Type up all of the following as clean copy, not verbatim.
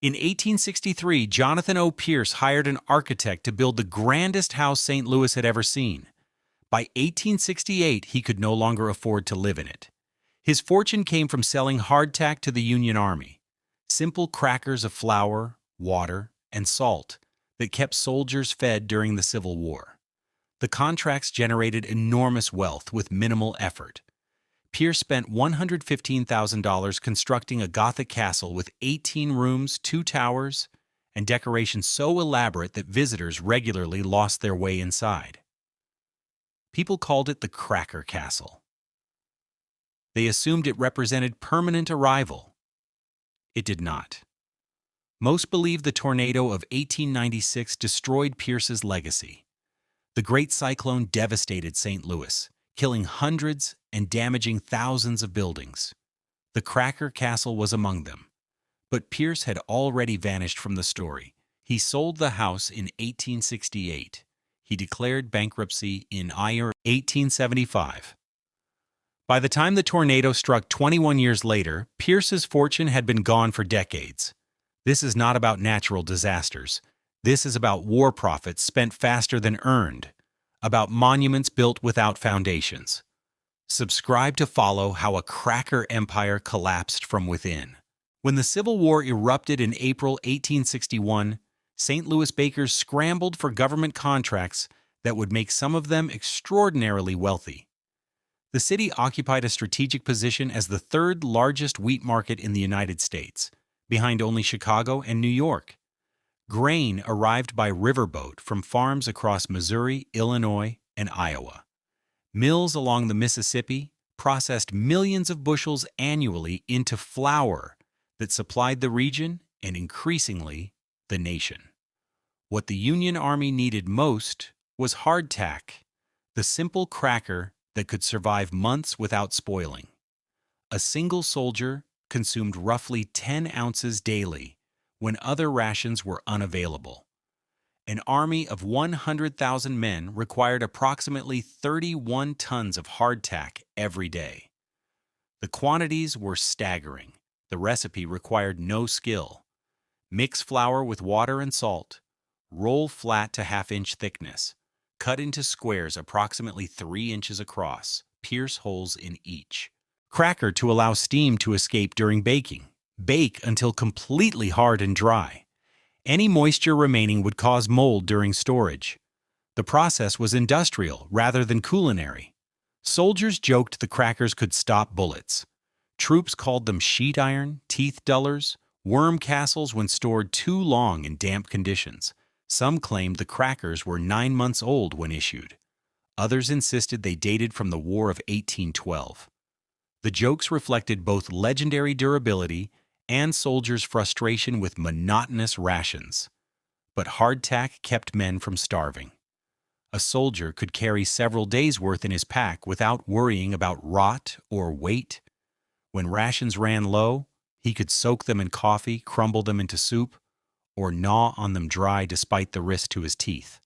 In 1863, Jonathan O. Pierce hired an architect to build the grandest house St. Louis had ever seen. By 1868, he could no longer afford to live in it. His fortune came from selling hardtack to the Union Army, simple crackers of flour, water, and salt that kept soldiers fed during the Civil War. The contracts generated enormous wealth with minimal effort. Pierce spent $115,000 constructing a Gothic castle with 18 rooms, 2 towers, and decorations so elaborate that visitors regularly lost their way inside. People called it the Cracker Castle. They assumed it represented permanent arrival. It did not. Most believe the tornado of 1896 destroyed Pierce's legacy. The Great Cyclone devastated St. Louis, killing hundreds and damaging thousands of buildings. The Cracker Castle was among them. But Pierce had already vanished from the story. He sold the house in 1868. He declared bankruptcy in 1875. By the time the tornado struck 21 years later, Pierce's fortune had been gone for decades. This is not about natural disasters. This is about war profits spent faster than earned, about monuments built without foundations. Subscribe to follow how a cracker empire collapsed from within. When the Civil War erupted in April 1861, St. Louis bakers scrambled for government contracts that would make some of them extraordinarily wealthy. The city occupied a strategic position as the third largest wheat market in the United States, behind only Chicago and New York. Grain arrived by riverboat from farms across Missouri, Illinois, and Iowa. Mills along the Mississippi processed millions of bushels annually into flour that supplied the region and increasingly the nation. What the Union Army needed most was hardtack, the simple cracker that could survive months without spoiling. A single soldier consumed roughly 10 ounces daily when other rations were unavailable. An army of 100,000 men required approximately 31 tons of hardtack every day. The quantities were staggering. The recipe required no skill. Mix flour with water and salt. Roll flat to half-inch thickness. Cut into squares approximately 3 inches across. Pierce holes in each. Cracker to allow steam to escape during baking. Bake until completely hard and dry. Any moisture remaining would cause mold during storage. The process was industrial rather than culinary. Soldiers joked the crackers could stop bullets. Troops called them sheet iron, teeth dullers, worm castles when stored too long in damp conditions. Some claimed the crackers were 9 months old when issued. Others insisted they dated from the War of 1812. The jokes reflected both legendary durability and soldiers' frustration with monotonous rations. But hardtack kept men from starving. A soldier could carry several days' worth in his pack without worrying about rot or weight. When rations ran low, he could soak them in coffee, crumble them into soup, or gnaw on them dry despite the risk to his teeth.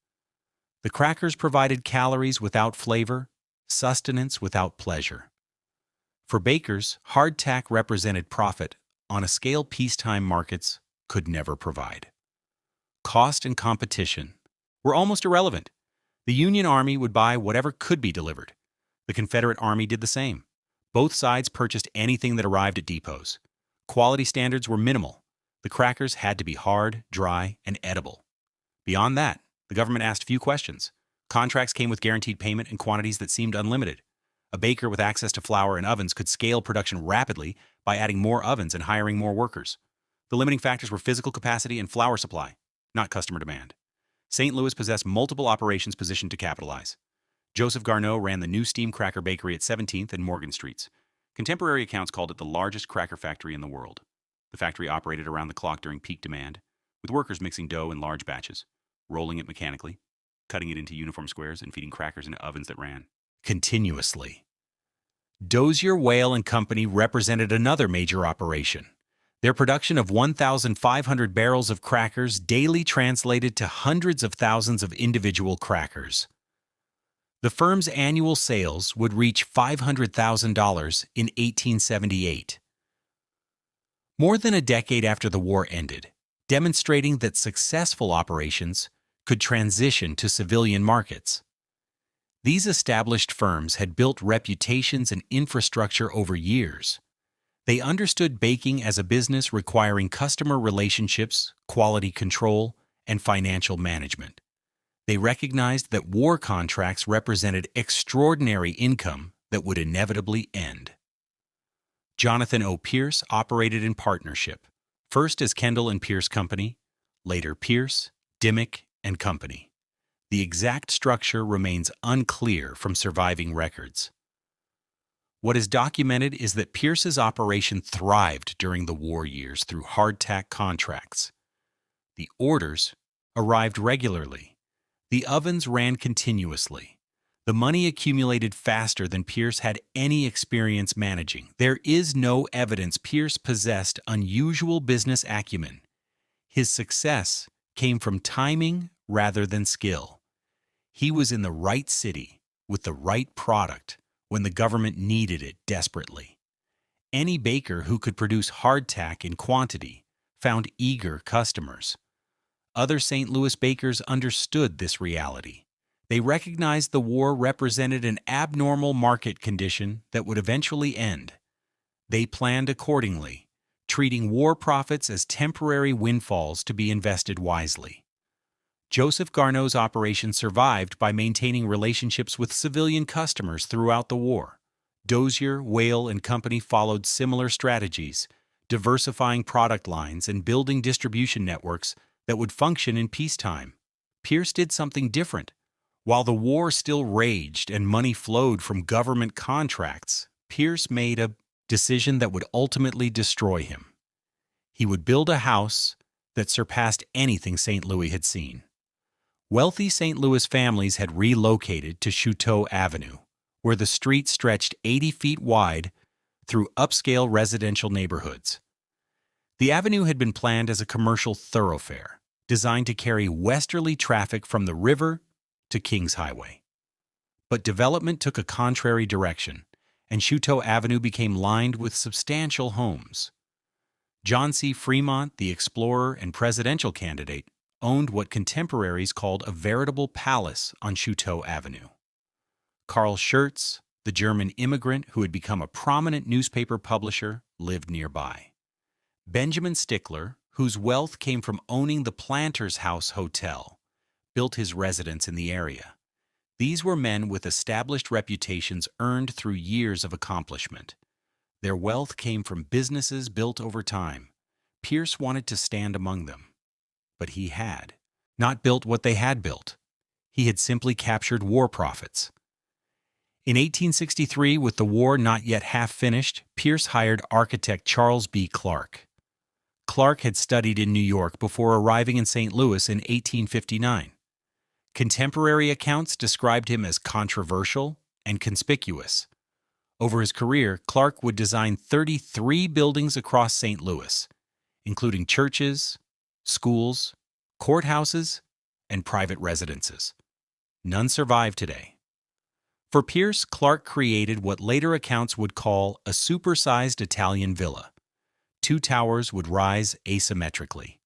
The crackers provided calories without flavor, sustenance without pleasure. For bakers, hardtack represented profit on a scale peacetime markets could never provide. Cost and competition were almost irrelevant. The Union Army would buy whatever could be delivered. The Confederate Army did the same. Both sides purchased anything that arrived at depots. Quality standards were minimal. The crackers had to be hard, dry, and edible. Beyond that, the government asked few questions. Contracts came with guaranteed payment in quantities that seemed unlimited. A baker with access to flour and ovens could scale production rapidly by adding more ovens and hiring more workers. The limiting factors were physical capacity and flour supply, not customer demand. St. Louis possessed multiple operations positioned to capitalize. Joseph Garneau ran the New Steam Cracker Bakery at 17th and Morgan Streets. Contemporary accounts called it the largest cracker factory in the world. The factory operated around the clock during peak demand, with workers mixing dough in large batches, rolling it mechanically, cutting it into uniform squares, and feeding crackers into ovens that ran continuously. Dozier, Whale and Company represented another major operation. Their production of 1,500 barrels of crackers daily translated to hundreds of thousands of individual crackers. The firm's annual sales would reach $500,000 in 1878. More than a decade after the war ended, demonstrating that successful operations could transition to civilian markets. These established firms had built reputations and infrastructure over years. They understood baking as a business requiring customer relationships, quality control, and financial management. They recognized that war contracts represented extraordinary income that would inevitably end. Jonathan O. Pierce operated in partnership, first as Kendall and Pierce Company, later Pierce, Dimmick and Company. The exact structure remains unclear from surviving records. What is documented is that Pierce's operation thrived during the war years through hardtack contracts. The orders arrived regularly. The ovens ran continuously. The money accumulated faster than Pierce had any experience managing. There is no evidence Pierce possessed unusual business acumen. His success came from timing rather than skill. He was in the right city with the right product when the government needed it desperately. Any baker who could produce hardtack in quantity found eager customers. Other St. Louis bakers understood this reality. They recognized the war represented an abnormal market condition that would eventually end. They planned accordingly, treating war profits as temporary windfalls to be invested wisely. Joseph Garneau's operation survived by maintaining relationships with civilian customers throughout the war. Dozier, Whale and Company followed similar strategies, diversifying product lines and building distribution networks that would function in peacetime. Pierce did something different. While the war still raged and money flowed from government contracts, Pierce made a decision that would ultimately destroy him. He would build a house that surpassed anything St. Louis had seen. Wealthy St. Louis families had relocated to Chouteau Avenue, where the street stretched 80 feet wide through upscale residential neighborhoods. The avenue had been planned as a commercial thoroughfare, designed to carry westerly traffic from the river to Kings Highway. But development took a contrary direction, and Chouteau Avenue became lined with substantial homes. John C. Fremont, the explorer and presidential candidate, owned what contemporaries called a veritable palace on Chouteau Avenue. Carl Schurz, the German immigrant who had become a prominent newspaper publisher, lived nearby. Benjamin Stickler, whose wealth came from owning the Planters House Hotel, built his residence in the area. These were men with established reputations earned through years of accomplishment. Their wealth came from businesses built over time. Pierce wanted to stand among them. But he had not built what they had built. He had simply captured war profits. In 1863, with the war not yet half finished, Pierce hired architect Charles B. Clark. Clark had studied in New York before arriving in St. Louis in 1859. Contemporary accounts described him as controversial and conspicuous. Over his career, Clark would design 33 buildings across St. Louis, including churches, schools, courthouses, and private residences. None survive today. For Pierce, Clark created what later accounts would call a supersized Italian villa. 2 towers would rise asymmetrically.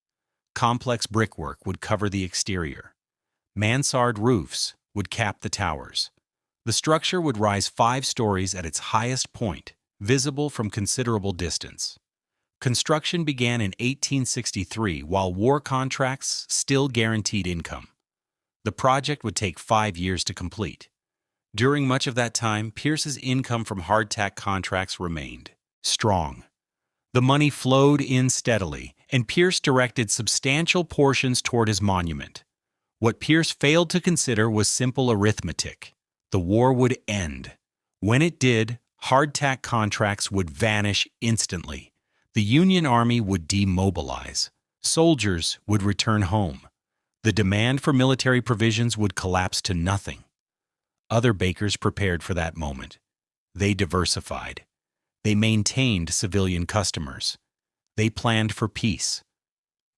Complex brickwork would cover the exterior. Mansard roofs would cap the towers. The structure would rise 5 stories at its highest point, visible from considerable distance. Construction began in 1863 while war contracts still guaranteed income. The project would take 5 years to complete. During much of that time, Pierce's income from hardtack contracts remained strong. The money flowed in steadily, and Pierce directed substantial portions toward his monument. What Pierce failed to consider was simple arithmetic. The war would end. When it did, hardtack contracts would vanish instantly. The Union Army would demobilize. Soldiers would return home. The demand for military provisions would collapse to nothing. Other bakers prepared for that moment. They diversified. They maintained civilian customers. They planned for peace.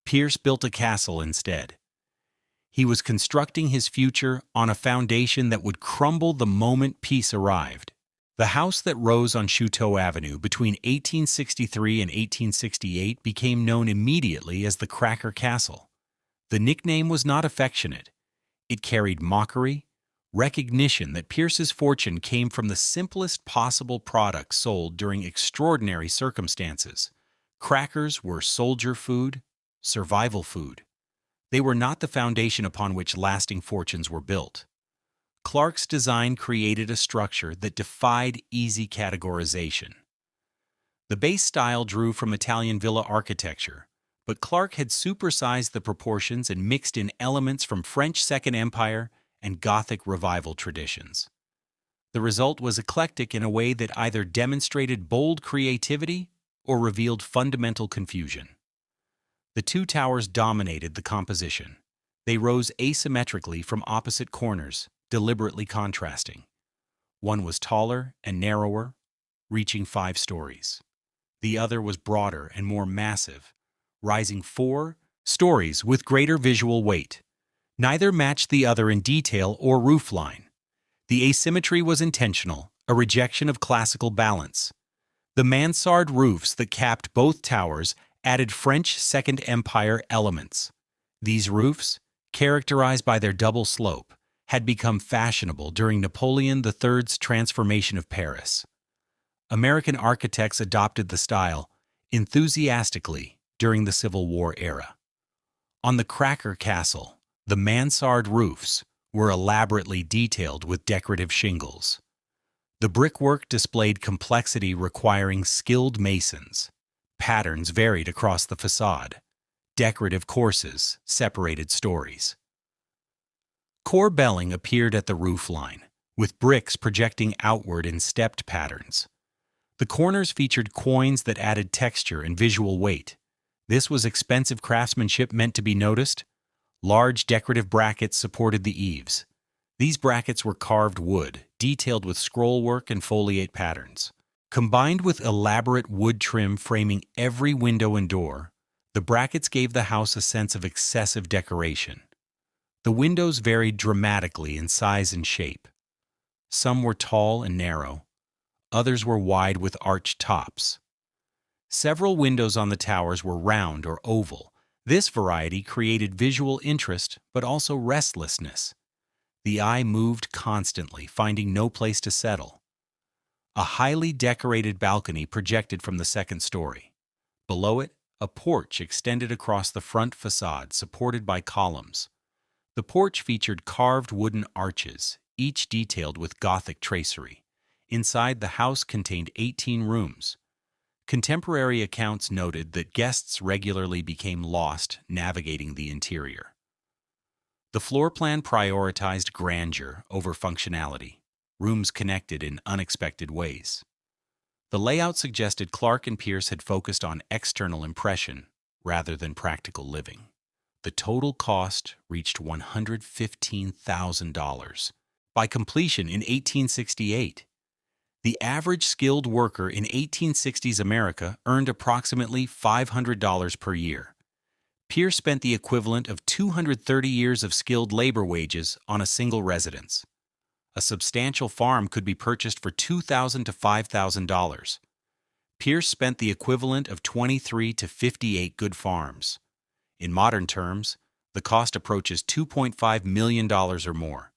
Pierce built a castle instead. He was constructing his future on a foundation that would crumble the moment peace arrived. The house that rose on Chouteau Avenue between 1863 and 1868 became known immediately as the Cracker Castle. The nickname was not affectionate. It carried mockery, recognition that Pierce's fortune came from the simplest possible product sold during extraordinary circumstances. Crackers were soldier food, survival food. They were not the foundation upon which lasting fortunes were built. Clark's design created a structure that defied easy categorization. The base style drew from Italian villa architecture, but Clark had supersized the proportions and mixed in elements from French Second Empire and Gothic Revival traditions. The result was eclectic in a way that either demonstrated bold creativity or revealed fundamental confusion. The two towers dominated the composition. They rose asymmetrically from opposite corners, deliberately contrasting. One was taller and narrower, reaching 5 stories. The other was broader and more massive, rising 4 stories with greater visual weight. Neither matched the other in detail or roofline. The asymmetry was intentional, a rejection of classical balance. The mansard roofs that capped both towers added French Second Empire elements. These roofs, characterized by their double slope, had become fashionable during Napoleon III's transformation of Paris. American architects adopted the style enthusiastically during the Civil War era. On the Cracker Castle, the mansard roofs were elaborately detailed with decorative shingles. The brickwork displayed complexity requiring skilled masons. Patterns varied across the facade. Decorative courses separated stories. Corbelling appeared at the roofline, with bricks projecting outward in stepped patterns. The corners featured quoins that added texture and visual weight. This was expensive craftsmanship meant to be noticed. Large decorative brackets supported the eaves. These brackets were carved wood, detailed with scrollwork and foliate patterns. Combined with elaborate wood trim framing every window and door, the brackets gave the house a sense of excessive decoration. The windows varied dramatically in size and shape. Some were tall and narrow. Others were wide with arched tops. Several windows on the towers were round or oval. This variety created visual interest but also restlessness. The eye moved constantly, finding no place to settle. A highly decorated balcony projected from the second story. Below it, a porch extended across the front facade, supported by columns. The porch featured carved wooden arches, each detailed with Gothic tracery. Inside, the house contained 18 rooms. Contemporary accounts noted that guests regularly became lost navigating the interior. The floor plan prioritized grandeur over functionality. Rooms connected in unexpected ways. The layout suggested Clark and Pierce had focused on external impression rather than practical living. The total cost reached $115,000. By completion in 1868, the average skilled worker in 1860s America earned approximately $500 per year. Pierce spent the equivalent of 230 years of skilled labor wages on a single residence. A substantial farm could be purchased for $2,000 to $5,000. Pierce spent the equivalent of 23 to 58 good farms. In modern terms, the cost approaches $2.5 million or more.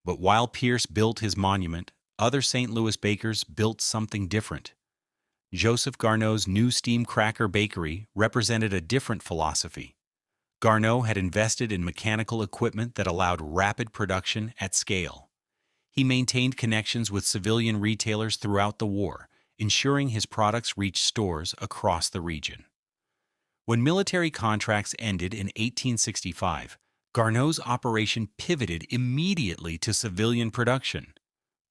But while Pierce built his monument, other St. Louis bakers built something different. Joseph Garneau's new steam cracker bakery represented a different philosophy. Garneau had invested in mechanical equipment that allowed rapid production at scale. He maintained connections with civilian retailers throughout the war, ensuring his products reached stores across the region. When military contracts ended in 1865, Garneau's operation pivoted immediately to civilian production.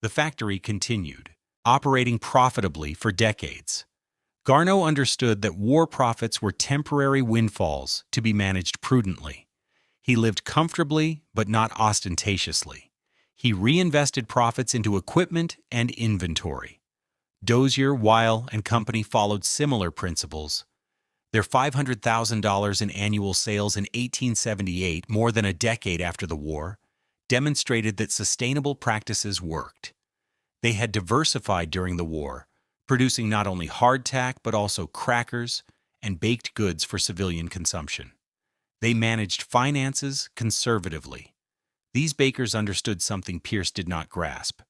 The factory continued, operating profitably for decades. Garneau understood that war profits were temporary windfalls to be managed prudently. He lived comfortably but not ostentatiously. He reinvested profits into equipment and inventory. Dozier, Weil, and Company followed similar principles. Their $500,000 in annual sales in 1878, more than a decade after the war, demonstrated that sustainable practices worked. They had diversified during the war, producing not only hardtack but also crackers and baked goods for civilian consumption. They managed finances conservatively. These bakers understood something Pierce did not grasp.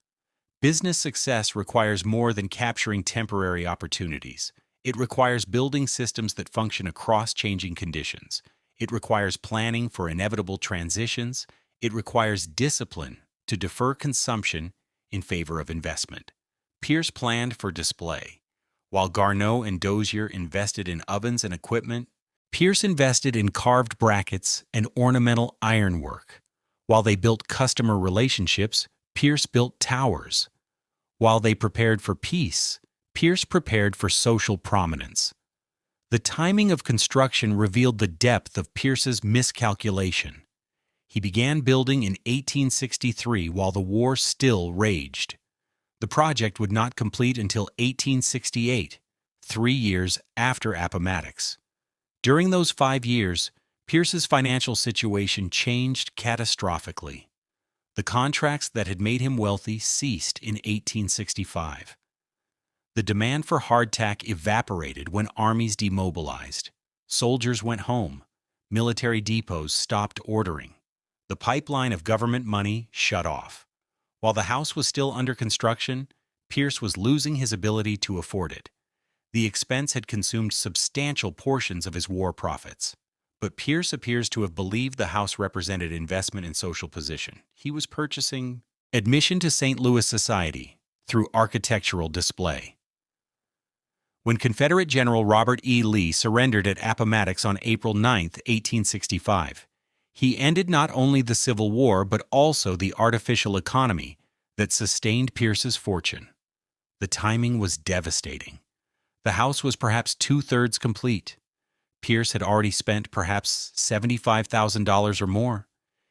Business success requires more than capturing temporary opportunities. It requires building systems that function across changing conditions. It requires planning for inevitable transitions. It requires discipline to defer consumption in favor of investment. Pierce planned for display. While Garneau and Dozier invested in ovens and equipment, Pierce invested in carved brackets and ornamental ironwork. While they built customer relationships, Pierce built towers. While they prepared for peace, Pierce prepared for social prominence. The timing of construction revealed the depth of Pierce's miscalculation. He began building in 1863 while the war still raged. The project would not complete until 1868, 3 years after Appomattox. During those 5 years, Pierce's financial situation changed catastrophically. The contracts that had made him wealthy ceased in 1865. The demand for hardtack evaporated when armies demobilized. Soldiers went home. Military depots stopped ordering. The pipeline of government money shut off. While the house was still under construction, Pierce was losing his ability to afford it. The expense had consumed substantial portions of his war profits. But Pierce appears to have believed the house represented investment in social position. He was purchasing admission to St. Louis society through architectural display. When Confederate General Robert E. Lee surrendered at Appomattox on April 9, 1865, he ended not only the Civil War but also the artificial economy that sustained Pierce's fortune. The timing was devastating. The house was perhaps 2/3 complete. Pierce had already spent perhaps $75,000 or more.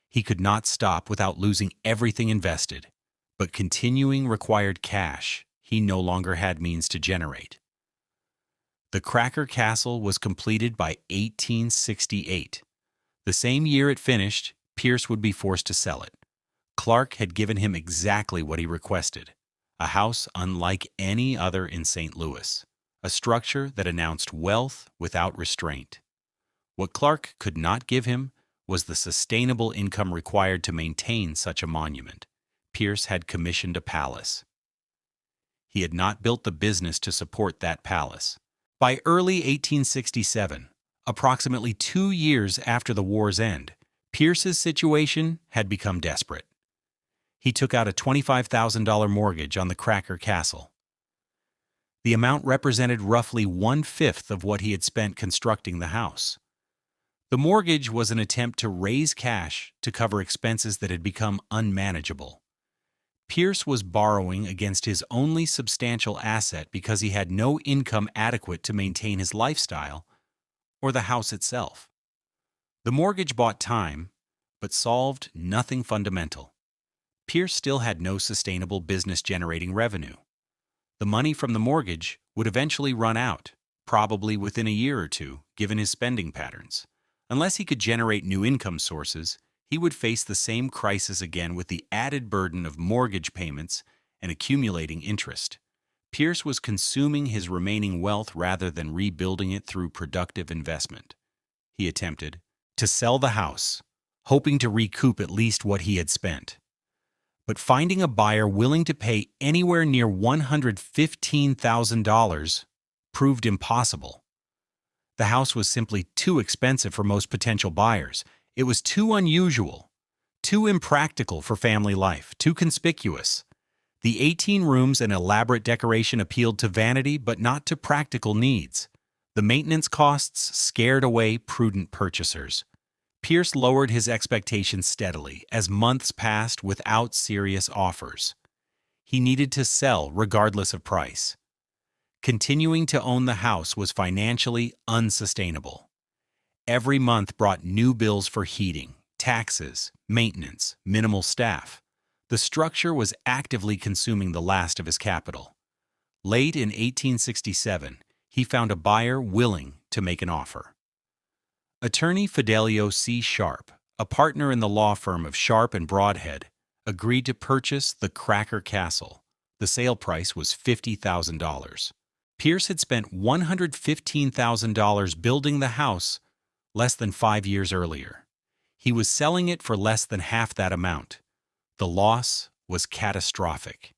He could not stop without losing everything invested, but continuing required cash he no longer had means to generate. The Cracker Castle was completed by 1868. The same year it finished, Pierce would be forced to sell it. Clark had given him exactly what he requested, a house unlike any other in St. Louis, a structure that announced wealth without restraint. What Clark could not give him was the sustainable income required to maintain such a monument. Pierce had commissioned a palace. He had not built the business to support that palace. By early 1867, approximately 2 years after the war's end, Pierce's situation had become desperate. He took out a $25,000 mortgage on the Cracker Castle. The amount represented roughly 1/5 of what he had spent constructing the house. The mortgage was an attempt to raise cash to cover expenses that had become unmanageable. Pierce was borrowing against his only substantial asset because he had no income adequate to maintain his lifestyle or the house itself. The mortgage bought time, but solved nothing fundamental. Pierce still had no sustainable business-generating revenue. The money from the mortgage would eventually run out, probably within a year or two, given his spending patterns. Unless he could generate new income sources, he would face the same crisis again with the added burden of mortgage payments and accumulating interest. Pierce was consuming his remaining wealth rather than rebuilding it through productive investment. He attempted to sell the house, hoping to recoup at least what he had spent. But finding a buyer willing to pay anywhere near $115,000 proved impossible. The house was simply too expensive for most potential buyers. It was too unusual, too impractical for family life, too conspicuous. The 18 rooms and elaborate decoration appealed to vanity but not to practical needs. The maintenance costs scared away prudent purchasers. Pierce lowered his expectations steadily as months passed without serious offers. He needed to sell regardless of price. Continuing to own the house was financially unsustainable. Every month brought new bills for heating, taxes, maintenance, minimal staff. The structure was actively consuming the last of his capital. Late in 1867, he found a buyer willing to make an offer. Attorney Fidelio C. Sharp, a partner in the law firm of Sharp and Broadhead, agreed to purchase the Cracker Castle, The sale price was $50,000. Pierce had spent $115,000 building the house less than 5 years earlier. He was selling it for less than half that amount. The loss was catastrophic.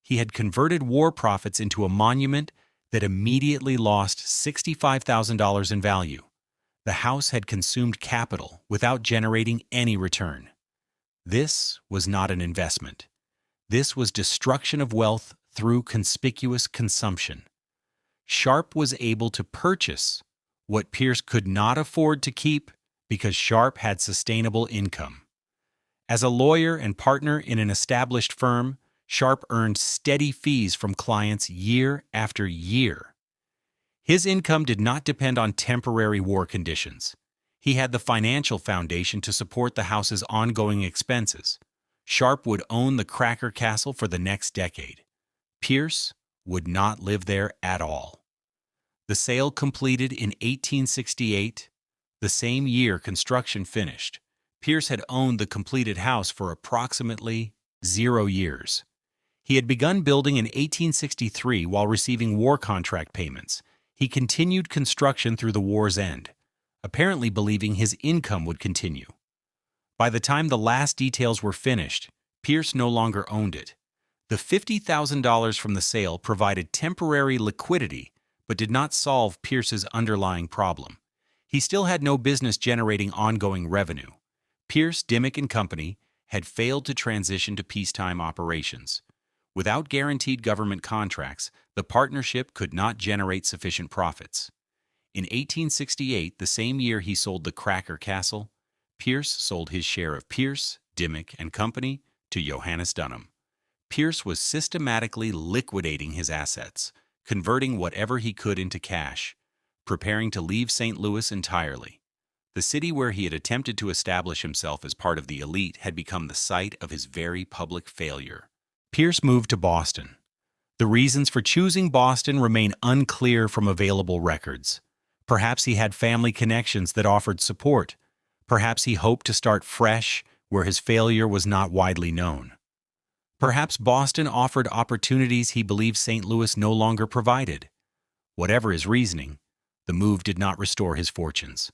He had converted war profits into a monument that immediately lost $65,000 in value. The house had consumed capital without generating any return. This was not an investment. This was destruction of wealth through conspicuous consumption. Sharp was able to purchase what Pierce could not afford to keep because Sharp had sustainable income. As a lawyer and partner in an established firm, Sharp earned steady fees from clients year after year. His income did not depend on temporary war conditions. He had the financial foundation to support the house's ongoing expenses. Sharp would own the Cracker Castle for the next decade. Pierce would not live there at all. The sale completed in 1868, the same year construction finished. Pierce had owned the completed house for approximately 0 years. He had begun building in 1863 while receiving war contract payments. He continued construction through the war's end, apparently believing his income would continue. By the time the last details were finished, Pierce no longer owned it. The $50,000 from the sale provided temporary liquidity, but did not solve Pierce's underlying problem. He still had no business generating ongoing revenue. Pierce, Dimmick and Company had failed to transition to peacetime operations. Without guaranteed government contracts, the partnership could not generate sufficient profits. In 1868, the same year he sold the Cracker Castle, Pierce sold his share of Pierce, Dimmick and Company to Johannes Dunham. Pierce was systematically liquidating his assets, converting whatever he could into cash, preparing to leave St. Louis entirely. The city where he had attempted to establish himself as part of the elite had become the site of his very public failure. Pierce moved to Boston. The reasons for choosing Boston remain unclear from available records. Perhaps he had family connections that offered support. Perhaps he hoped to start fresh where his failure was not widely known. Perhaps Boston offered opportunities he believed St. Louis no longer provided. Whatever his reasoning, the move did not restore his fortunes.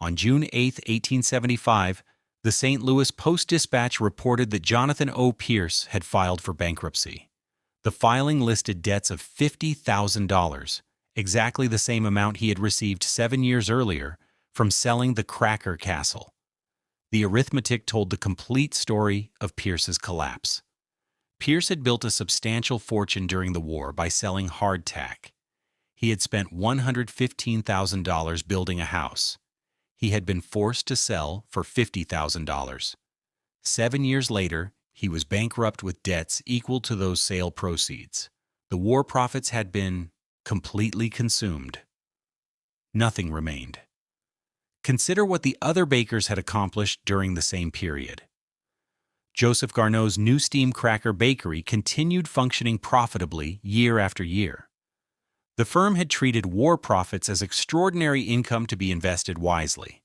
On June 8, 1875, the St. Louis Post-Dispatch reported that Jonathan O. Pierce had filed for bankruptcy. The filing listed debts of $50,000, exactly the same amount he had received 7 years earlier from selling the Cracker Castle. The arithmetic told the complete story of Pierce's collapse. Pierce had built a substantial fortune during the war by selling hardtack. He had spent $115,000 building a house. He had been forced to sell for $50,000. 7 years later, he was bankrupt with debts equal to those sale proceeds. The war profits had been completely consumed. Nothing remained. Consider what the other bakers had accomplished during the same period. Joseph Garneau's New Steam Cracker Bakery continued functioning profitably year after year. The firm had treated war profits as extraordinary income to be invested wisely.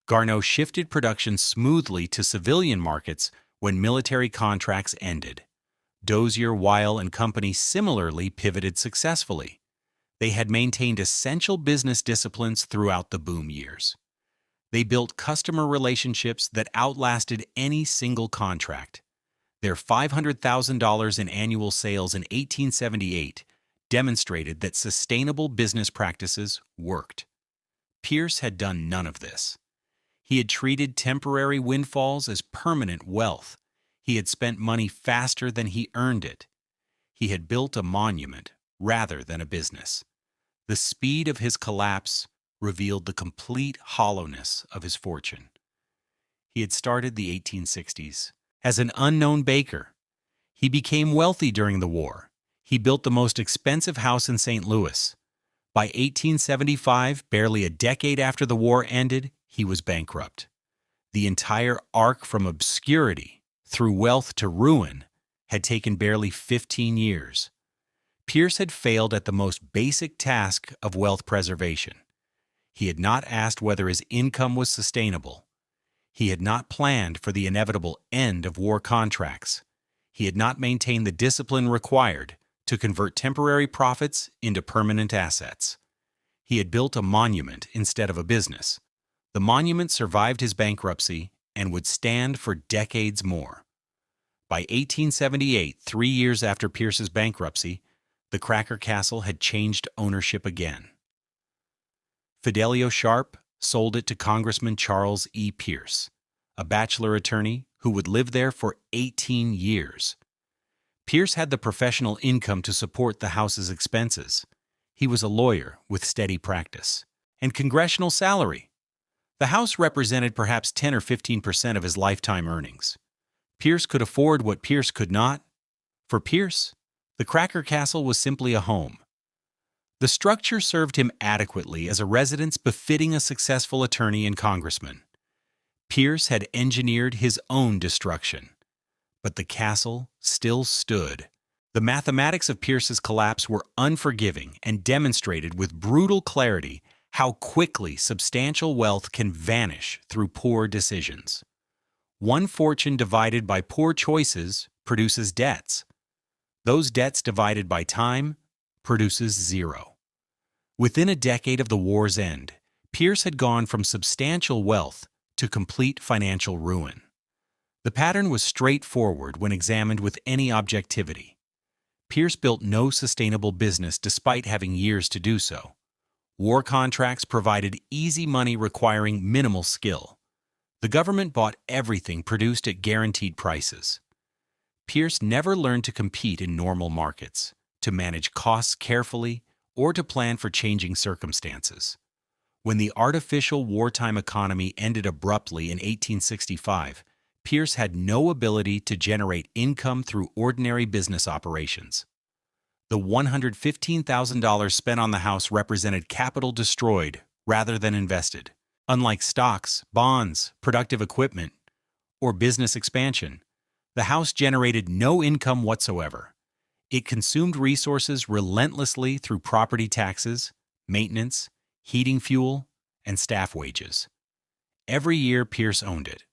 Garneau shifted production smoothly to civilian markets when military contracts ended. Dozier, Weil and Company similarly pivoted successfully. They had maintained essential business disciplines throughout the boom years. They built customer relationships that outlasted any single contract. Their $500,000 in annual sales in 1878 demonstrated that sustainable business practices worked. Pierce had done none of this. He had treated temporary windfalls as permanent wealth. He had spent money faster than he earned it. He had built a monument rather than a business. The speed of his collapse revealed the complete hollowness of his fortune. He had started the 1860s as an unknown baker. He became wealthy during the war. He built the most expensive house in St. Louis. By 1875, barely a decade after the war ended, he was bankrupt. The entire arc from obscurity through wealth to ruin had taken barely 15 years. Pierce had failed at the most basic task of wealth preservation. He had not asked whether his income was sustainable. He had not planned for the inevitable end of war contracts. he had not maintained the discipline required to convert temporary profits into permanent assets. He had built a monument instead of a business. The monument survived his bankruptcy and would stand for decades more. By 1878, 3 years after Pierce's bankruptcy, the Cracker Castle had changed ownership again. Fidelio Sharp sold it to Congressman Charles E. Pierce, a bachelor attorney who would live there for 18 years. Pierce had the professional income to support the house's expenses. He was a lawyer with steady practice and congressional salary. The house represented perhaps 10 or 15% of his lifetime earnings. Pierce could afford what Pierce could not. For Pierce, the Cracker Castle was simply a home. The structure served him adequately as a residence befitting a successful attorney and congressman. Pierce had engineered his own destruction, but the castle still stood. The mathematics of Pierce's collapse were unforgiving and demonstrated with brutal clarity how quickly substantial wealth can vanish through poor decisions. One fortune divided by poor choices produces debts. Those debts divided by time produces zero. Within a decade of the war's end, Pierce had gone from substantial wealth to complete financial ruin. The pattern was straightforward when examined with any objectivity. Pierce built no sustainable business despite having years to do so. War contracts provided easy money requiring minimal skill. The government bought everything produced at guaranteed prices. Pierce never learned to compete in normal markets, to manage costs carefully, or to plan for changing circumstances. When the artificial wartime economy ended abruptly in 1865, Pierce had no ability to generate income through ordinary business operations. The $115,000 spent on the house represented capital destroyed rather than invested. Unlike stocks, bonds, productive equipment, or business expansion, the house generated no income whatsoever. It consumed resources relentlessly through property taxes, maintenance, heating fuel, and staff wages. Every year Pierce owned it.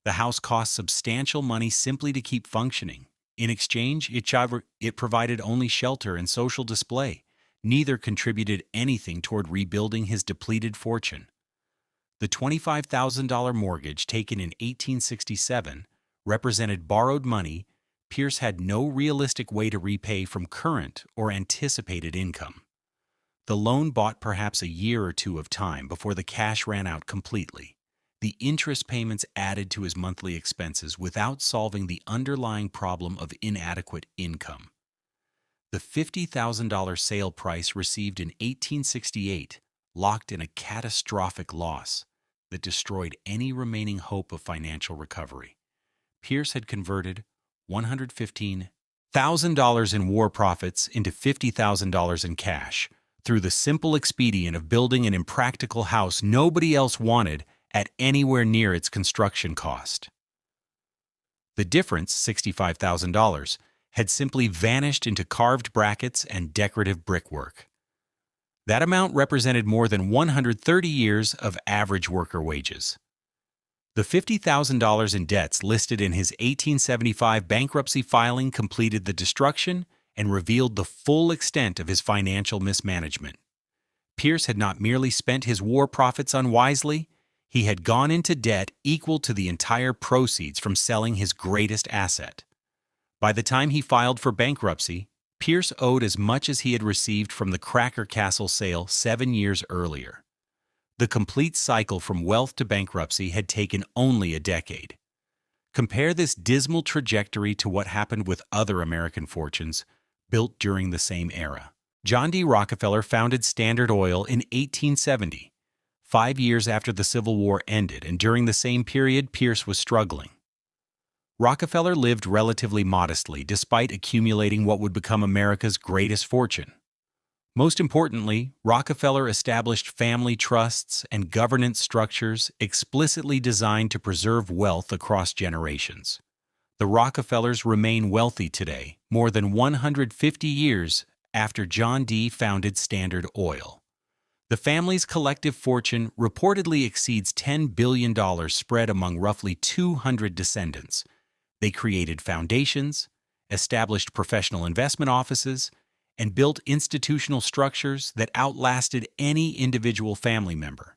The house cost substantial money simply to keep functioning. In exchange, it provided only shelter and social display. Neither contributed anything toward rebuilding his depleted fortune. The $25,000 mortgage taken in 1867 represented borrowed money Pierce had no realistic way to repay from current or anticipated income. The loan bought perhaps a year or two of time before the cash ran out completely. The interest payments added to his monthly expenses without solving the underlying problem of inadequate income. The $50,000 sale price received in 1868 locked in a catastrophic loss that destroyed any remaining hope of financial recovery. Pierce had converted $115,000 in war profits into $50,000 in cash through the simple expedient of building an impractical house nobody else wanted at anywhere near its construction cost. The difference, $65,000, had simply vanished into carved brackets and decorative brickwork. That amount represented more than 130 years of average worker wages. The $50,000 in debts listed in his 1875 bankruptcy filing completed the destruction and revealed the full extent of his financial mismanagement. Pierce had not merely spent his war profits unwisely, he had gone into debt equal to the entire proceeds from selling his greatest asset. By the time he filed for bankruptcy, Pierce owed as much as he had received from the Cracker Castle sale 7 years earlier. The complete cycle from wealth to bankruptcy had taken only a decade. Compare this dismal trajectory to what happened with other American fortunes built during the same era. John D. Rockefeller founded Standard Oil in 1870, 5 years after the Civil War ended, and during the same period Pierce was struggling. Rockefeller lived relatively modestly despite accumulating what would become America's greatest fortune. Most importantly, Rockefeller established family trusts and governance structures explicitly designed to preserve wealth across generations. The Rockefellers remain wealthy today, more than 150 years after John D. founded Standard Oil. The family's collective fortune reportedly exceeds $10 billion spread among roughly 200 descendants. They created foundations, established professional investment offices, and built institutional structures that outlasted any individual family member.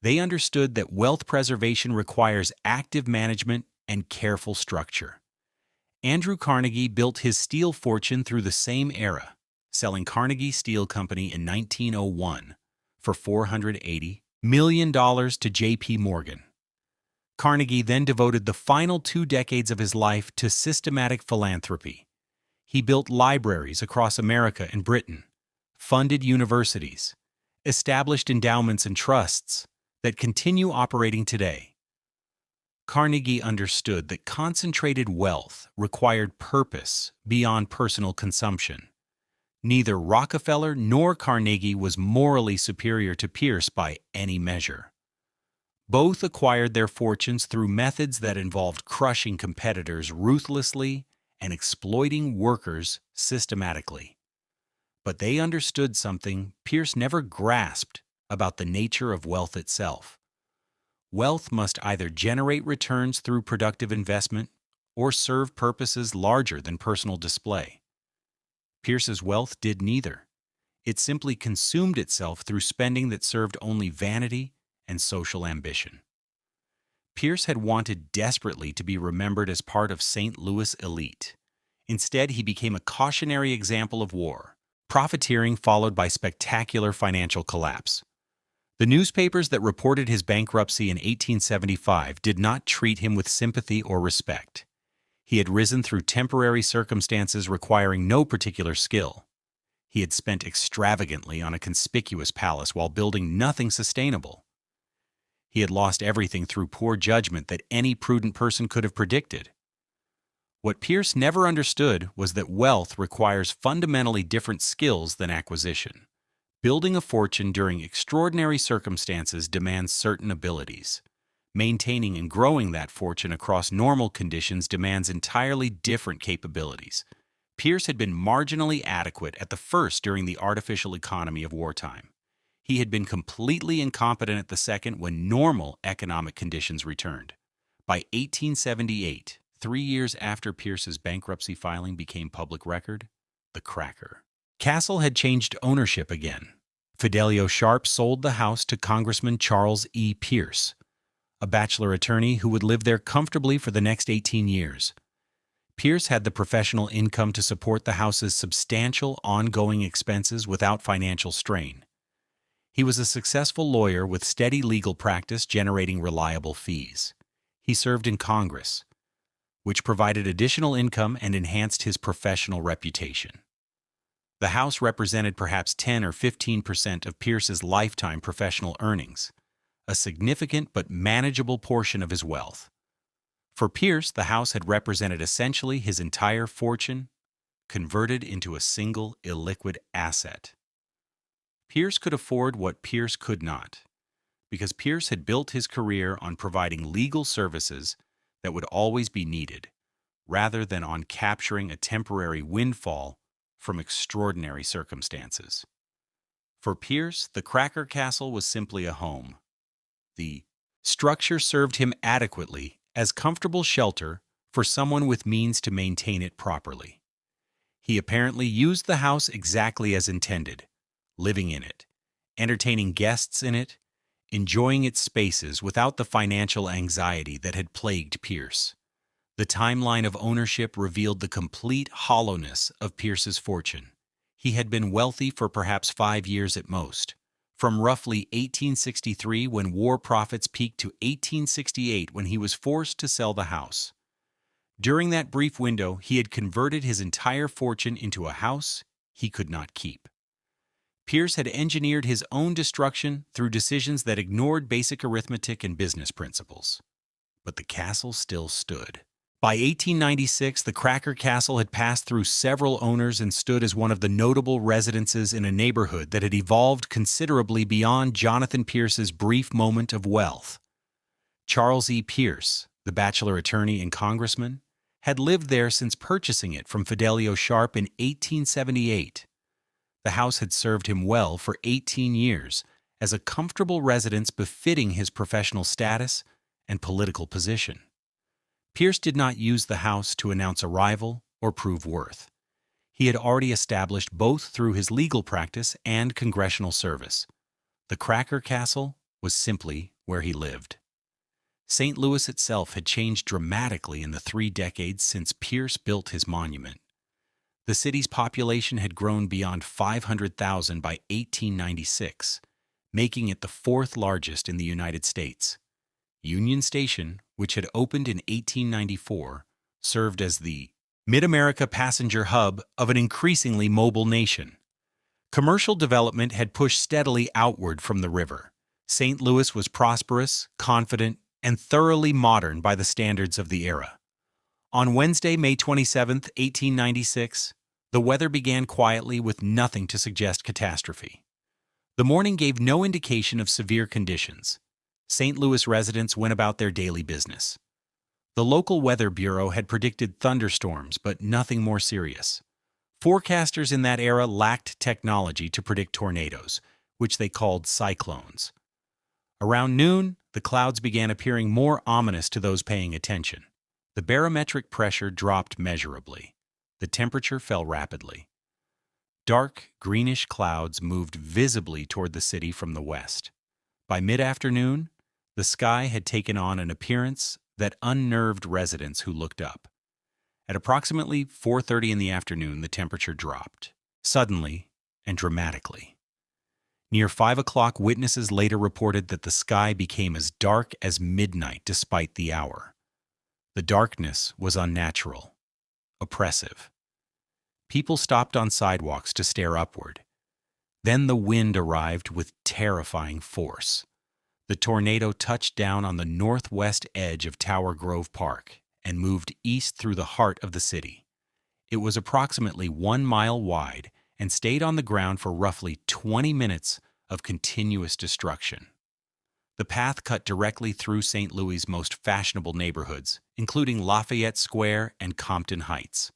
They understood that wealth preservation requires active management and careful structure. Andrew Carnegie built his steel fortune through the same era, selling Carnegie Steel Company in 1901 for $480 million to J.P. Morgan. Carnegie then devoted the final 2 decades of his life to systematic philanthropy. He built libraries across America and Britain, funded universities, established endowments and trusts that continue operating today. Carnegie understood that concentrated wealth required purpose beyond personal consumption. Neither Rockefeller nor Carnegie was morally superior to Pierce by any measure. Both acquired their fortunes through methods that involved crushing competitors ruthlessly and exploiting workers systematically. But they understood something Pierce never grasped about the nature of wealth itself. Wealth must either generate returns through productive investment or serve purposes larger than personal display. Pierce's wealth did neither. It simply consumed itself through spending that served only vanity and social ambition. Pierce had wanted desperately to be remembered as part of St. Louis elite. Instead, he became a cautionary example of war, profiteering followed by spectacular financial collapse. The newspapers that reported his bankruptcy in 1875 did not treat him with sympathy or respect. He had risen through temporary circumstances requiring no particular skill. He had spent extravagantly on a conspicuous palace while building nothing sustainable. He had lost everything through poor judgment that any prudent person could have predicted. What Pierce never understood was that wealth requires fundamentally different skills than acquisition. Building a fortune during extraordinary circumstances demands certain abilities. Maintaining and growing that fortune across normal conditions demands entirely different capabilities. Pierce had been marginally adequate at the first during the artificial economy of wartime. He had been completely incompetent at the second when normal economic conditions returned. By 1878, 3 years after Pierce's bankruptcy filing became public record, the cracker Castle had changed ownership again. Fidelio Sharp sold the house to Congressman Charles E. Pierce, a bachelor attorney who would live there comfortably for the next 18 years. Pierce had the professional income to support the house's substantial ongoing expenses without financial strain. He was a successful lawyer with steady legal practice generating reliable fees. He served in Congress, which provided additional income and enhanced his professional reputation. The house represented perhaps 10 or 15% of Pierce's lifetime professional earnings, a significant but manageable portion of his wealth. For Pierce, the house had represented essentially his entire fortune, converted into a single illiquid asset. Pierce could afford what Pierce could not, because Pierce had built his career on providing legal services that would always be needed, rather than on capturing a temporary windfall from extraordinary circumstances. For Pierce, the Cracker Castle was simply a home. The structure served him adequately as comfortable shelter for someone with means to maintain it properly. He apparently used the house exactly as intended, living in it, entertaining guests in it, enjoying its spaces without the financial anxiety that had plagued Pierce. The timeline of ownership revealed the complete hollowness of Pierce's fortune. He had been wealthy for perhaps 5 years at most, from roughly 1863 when war profits peaked to 1868 when he was forced to sell the house. During that brief window, he had converted his entire fortune into a house he could not keep. Pierce had engineered his own destruction through decisions that ignored basic arithmetic and business principles. But the castle still stood. By 1896, the Cracker Castle had passed through several owners and stood as one of the notable residences in a neighborhood that had evolved considerably beyond Jonathan Pierce's brief moment of wealth. Charles E. Pierce, the bachelor attorney and congressman, had lived there since purchasing it from Fidelio Sharp in 1878. The house had served him well for 18 years as a comfortable residence befitting his professional status and political position. Pierce did not use the house to announce arrival or prove worth. He had already established both through his legal practice and congressional service. The Cracker Castle was simply where he lived. St. Louis itself had changed dramatically in the 3 decades since Pierce built his monument. The city's population had grown beyond 500,000 by 1896, making it the 4th largest in the United States. Union Station, which had opened in 1894, served as the Mid-America passenger hub of an increasingly mobile nation. Commercial development had pushed steadily outward from the river. St. Louis was prosperous, confident, and thoroughly modern by the standards of the era. On Wednesday, May 27, 1896, the weather began quietly with nothing to suggest catastrophe. The morning gave no indication of severe conditions. St. Louis residents went about their daily business. The local weather bureau had predicted thunderstorms, but nothing more serious. Forecasters in that era lacked technology to predict tornadoes, which they called cyclones. Around noon, the clouds began appearing more ominous to those paying attention. The barometric pressure dropped measurably. The temperature fell rapidly. Dark, greenish clouds moved visibly toward the city from the west. By mid-afternoon, the sky had taken on an appearance that unnerved residents who looked up. At approximately 4:30 in the afternoon, the temperature dropped, suddenly and dramatically. Near 5 o'clock, witnesses later reported that the sky became as dark as midnight despite the hour. The darkness was unnatural, oppressive. People stopped on sidewalks to stare upward. Then the wind arrived with terrifying force. The tornado touched down on the northwest edge of Tower Grove Park and moved east through the heart of the city. It was approximately 1 mile wide and stayed on the ground for roughly 20 minutes of continuous destruction. The path cut directly through St. Louis's most fashionable neighborhoods, including Lafayette Square and Compton Heights.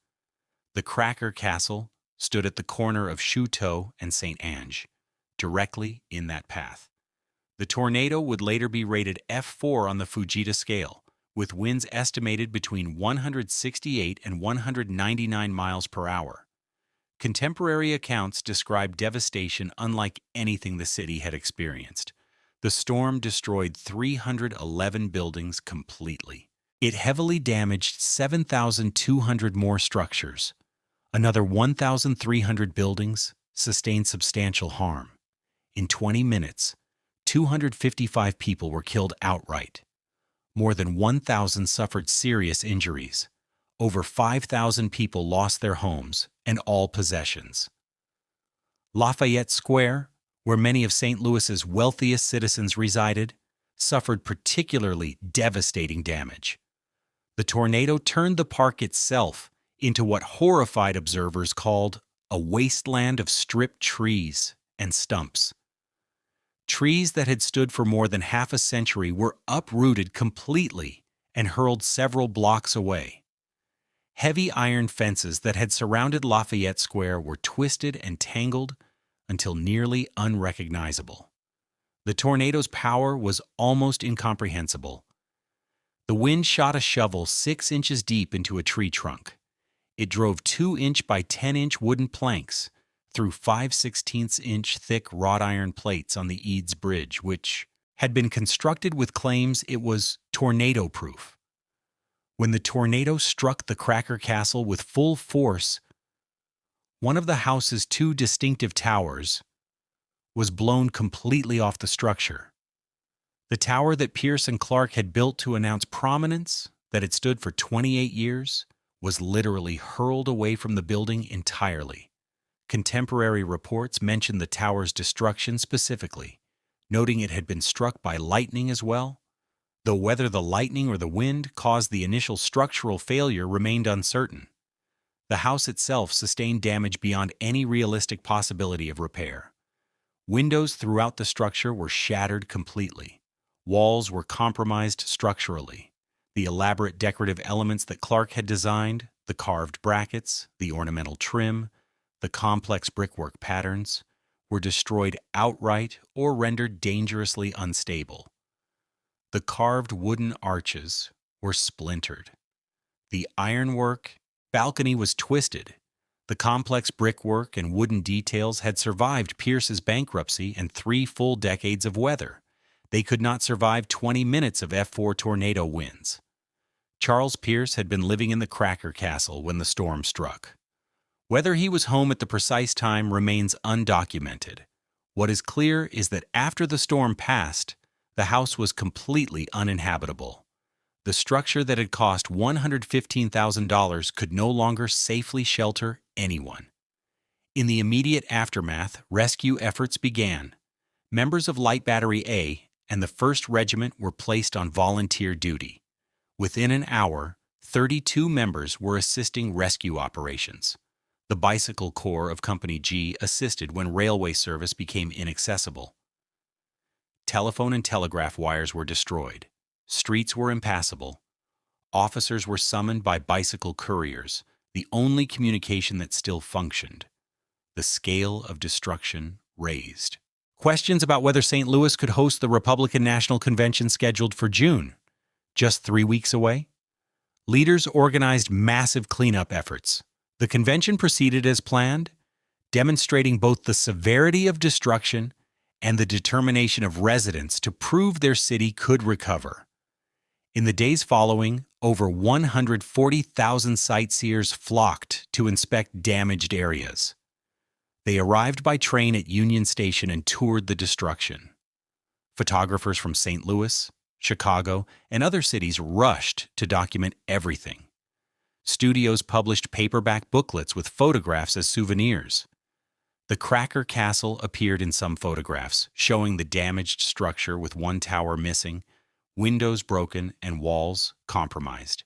The Cracker Castle stood at the corner of Chouteau and St. Ange, directly in that path. The tornado would later be rated F4 on the Fujita scale, with winds estimated between 168 and 199 miles per hour. Contemporary accounts describe devastation unlike anything the city had experienced. The storm destroyed 311 buildings completely. It heavily damaged 7,200 more structures. Another 1,300 buildings sustained substantial harm. In 20 minutes, 255 people were killed outright. More than 1,000 suffered serious injuries. Over 5,000 people lost their homes and all possessions. Lafayette Square, where many of St. Louis's wealthiest citizens resided, suffered particularly devastating damage. The tornado turned the park itself into what horrified observers called a wasteland of stripped trees and stumps. Trees that had stood for more than half a century were uprooted completely and hurled several blocks away. Heavy iron fences that had surrounded Lafayette Square were twisted and tangled until nearly unrecognizable. The tornado's power was almost incomprehensible. The wind shot a shovel 6 inches deep into a tree trunk. It drove 2-inch by 10-inch wooden planks through 5/16-inch thick wrought iron plates on the Eads Bridge, which had been constructed with claims it was tornado-proof. When the tornado struck the Cracker Castle with full force, one of the house's 2 distinctive towers was blown completely off the structure. The tower that Pierce and Clark had built to announce prominence, that had stood for 28 years, was literally hurled away from the building entirely. Contemporary reports mention the tower's destruction specifically, noting it had been struck by lightning as well, though whether the lightning or the wind caused the initial structural failure remained uncertain. The house itself sustained damage beyond any realistic possibility of repair. Windows throughout the structure were shattered completely. Walls were compromised structurally. The elaborate decorative elements that Clark had designed, the carved brackets, the ornamental trim, the complex brickwork patterns, were destroyed outright or rendered dangerously unstable. The carved wooden arches were splintered. The ironwork balcony was twisted. The complex brickwork and wooden details had survived Pierce's bankruptcy and 3 full decades of weather. They could not survive 20 minutes of F4 tornado winds. Charles Pierce had been living in the Cracker Castle when the storm struck. Whether he was home at the precise time remains undocumented. What is clear is that after the storm passed, the house was completely uninhabitable. The structure that had cost $115,000 could no longer safely shelter anyone. In the immediate aftermath, rescue efforts began. Members of Light Battery A and the 1st Regiment were placed on volunteer duty. Within an hour, 32 members were assisting rescue operations. The Bicycle Corps of Company G assisted when railway service became inaccessible. Telephone and telegraph wires were destroyed. Streets were impassable. Officers were summoned by bicycle couriers, the only communication that still functioned. The scale of destruction raised. Questions about whether St. Louis could host the Republican National Convention scheduled for June, just 3 weeks away? Leaders organized massive cleanup efforts. The convention proceeded as planned, demonstrating both the severity of destruction and the determination of residents to prove their city could recover. In the days following, over 140,000 sightseers flocked to inspect damaged areas. They arrived by train at Union Station and toured the destruction. Photographers from St. Louis, Chicago, and other cities rushed to document everything. Studios published paperback booklets with photographs as souvenirs. The Cracker Castle appeared in some photographs, showing the damaged structure with one tower missing, windows broken, and walls compromised.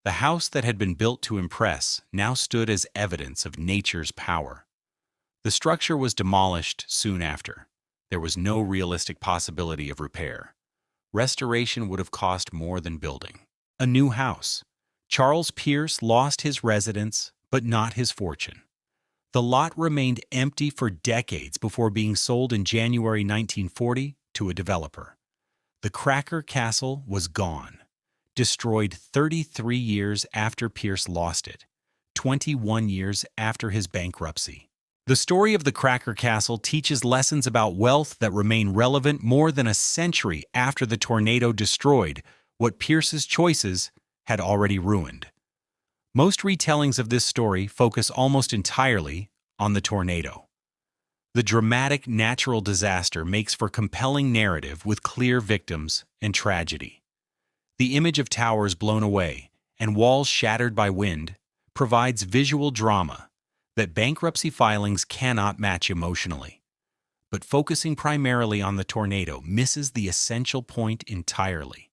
The house that had been built to impress now stood as evidence of nature's power. The structure was demolished soon after. There was no realistic possibility of repair. Restoration would have cost more than building. A new house. Charles Pierce lost his residence, but not his fortune. The lot remained empty for decades before being sold in January 1940 to a developer. The Cracker Castle was gone, destroyed 33 years after Pierce lost it, 21 years after his bankruptcy. The story of the Cracker Castle teaches lessons about wealth that remain relevant more than a century after the tornado destroyed what Pierce's choices had already ruined. Most retellings of this story focus almost entirely on the tornado. The dramatic natural disaster makes for compelling narrative with clear victims and tragedy. The image of towers blown away and walls shattered by wind provides visual drama that bankruptcy filings cannot match emotionally. But focusing primarily on the tornado misses the essential point entirely.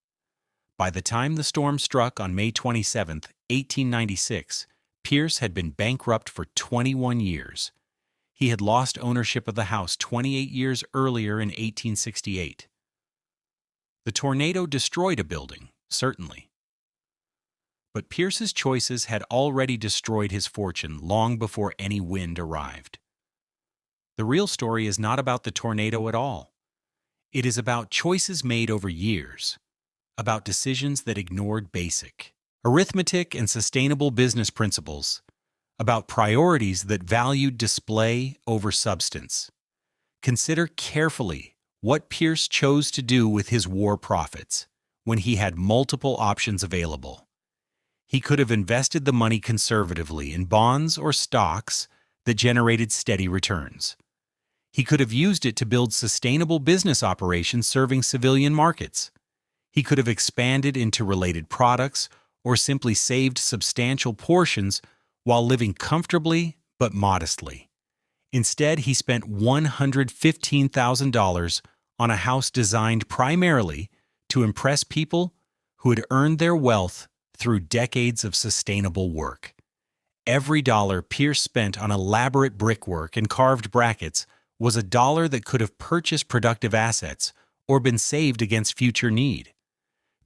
By the time the storm struck on May 27, 1896, Pierce had been bankrupt for 21 years. He had lost ownership of the house 28 years earlier in 1868. The tornado destroyed a building, certainly. But Pierce's choices had already destroyed his fortune long before any wind arrived. The real story is not about the tornado at all. It is about choices made over years, about decisions that ignored basic arithmetic and sustainable business principles, about priorities that valued display over substance. Consider carefully what Pierce chose to do with his war profits when he had multiple options available. He could have invested the money conservatively in bonds or stocks that generated steady returns. He could have used it to build sustainable business operations serving civilian markets. He could have expanded into related products or simply saved substantial portions while living comfortably but modestly. Instead, he spent $115,000 on a house designed primarily to impress people who had earned their wealth through decades of sustainable work. Every dollar Pierce spent on elaborate brickwork and carved brackets was a dollar that could have purchased productive assets or been saved against future need.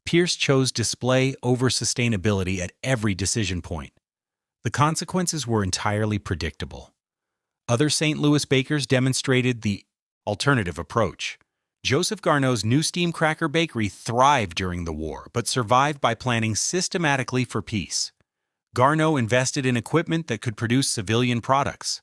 Pierce chose display over sustainability at every decision point. The consequences were entirely predictable. Other St. Louis bakers demonstrated the alternative approach. Joseph Garneau's New Steam Cracker Bakery thrived during the war, but survived by planning systematically for peace. Garneau invested in equipment that could produce civilian products.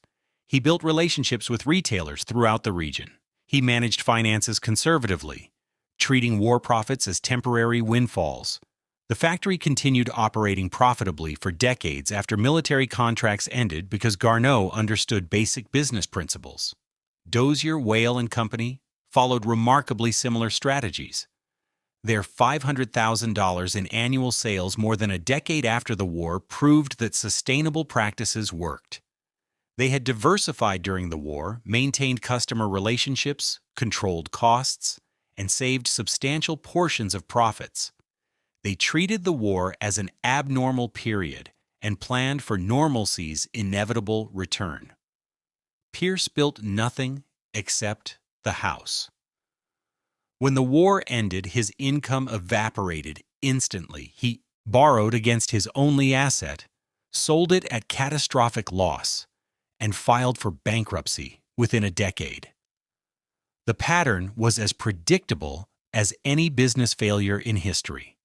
He built relationships with retailers throughout the region. He managed finances conservatively, treating war profits as temporary windfalls. The factory continued operating profitably for decades after military contracts ended because Garneau understood basic business principles. Dozier, Whale and Company followed remarkably similar strategies. Their $500,000 in annual sales more than a decade after the war proved that sustainable practices worked. They had diversified during the war, maintained customer relationships, controlled costs, and saved substantial portions of profits. They treated the war as an abnormal period and planned for normalcy's inevitable return. Pierce built nothing except the house. When the war ended, his income evaporated instantly. He borrowed against his only asset, sold it at catastrophic loss, and filed for bankruptcy within a decade. The pattern was as predictable as any business failure in history.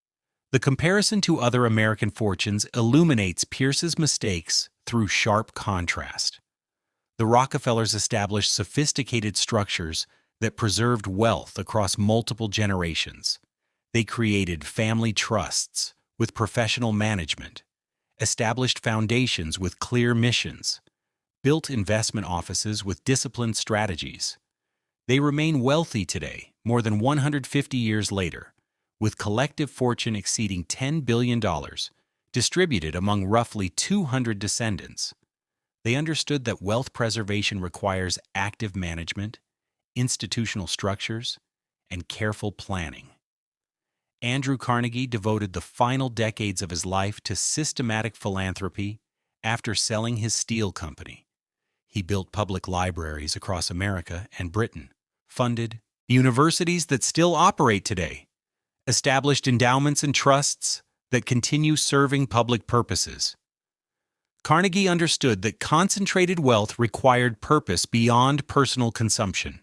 The comparison to other American fortunes illuminates Pierce's mistakes through sharp contrast. The Rockefellers established sophisticated structures that preserved wealth across multiple generations. They created family trusts with professional management, established foundations with clear missions, built investment offices with disciplined strategies. They remain wealthy today, more than 150 years later, with collective fortune exceeding $10 billion, distributed among roughly 200 descendants. They understood that wealth preservation requires active management, institutional structures, and careful planning. Andrew Carnegie devoted the final decades of his life to systematic philanthropy after selling his steel company. He built public libraries across America and Britain, funded universities that still operate today, established endowments and trusts that continue serving public purposes. Carnegie understood that concentrated wealth required purpose beyond personal consumption.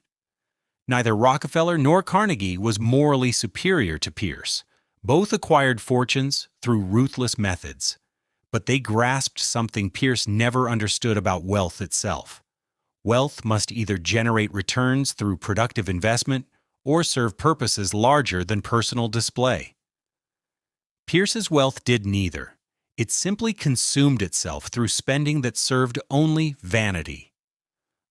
Neither Rockefeller nor Carnegie was morally superior to Pierce. Both acquired fortunes through ruthless methods, but they grasped something Pierce never understood about wealth itself. Wealth must either generate returns through productive investment or serve purposes larger than personal display. Pierce's wealth did neither. It simply consumed itself through spending that served only vanity.